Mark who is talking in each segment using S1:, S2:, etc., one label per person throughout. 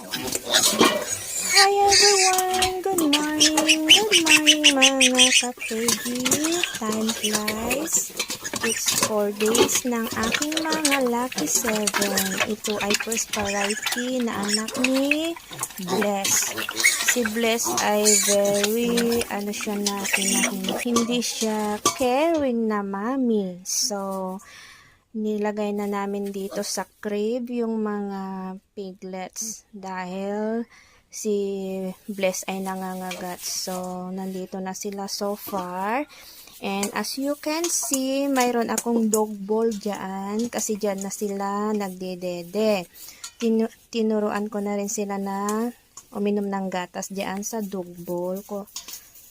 S1: Hi everyone! Good morning! Good morning mga ka-piggy! Time flies. It's 4 days ng aking mga lucky 7. Ito ay prosperity na anak ni Bless. Si Bless ay very, siya natin na hindi siya caring na mommy. So, nilagay na namin dito sa crib yung mga piglets dahil si Bless ay nangangagat. So, nandito na sila so far. And as you can see, mayroon akong dog bowl dyan kasi dyan na sila nagdedede. Tinuruan ko na rin sila na uminom ng gatas dyan sa dog bowl ko.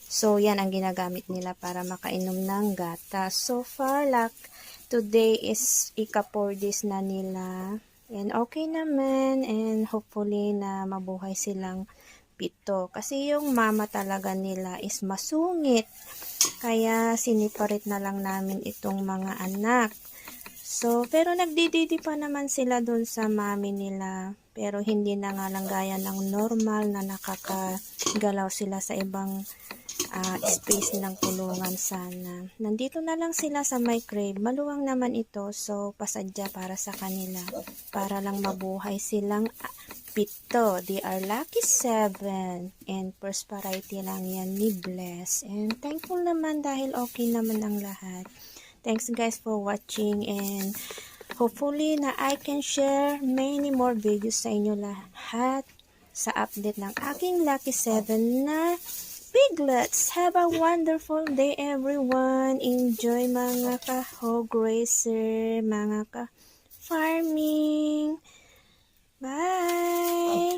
S1: So, yan ang ginagamit nila para makainom ng gatas. So far, today is ika-4 days na nila. And okay naman. And hopefully na mabuhay silang 7. Kasi yung mama talaga nila is masungit. Kaya siniparit na lang namin itong mga anak. So, pero nagdididi pa naman sila dun sa mami nila. Pero hindi na nga lang gaya ng normal na nakakagalaw sila sa ibang space ng kulungan sana. Nandito na lang sila sa my crib. Maluwang naman ito. So, pasadya para sa kanila. Para lang mabuhay silang 7. They are lucky 7. And prosperity lang yan ni Bless. And thankful naman dahil okay naman ang lahat. Thanks guys for watching. And hopefully na I can share many more videos sa inyo lahat sa update ng aking lucky 7 na piglets. Have a wonderful day everyone. Enjoy mga ka-hog racer, mga ka-farming. Bye!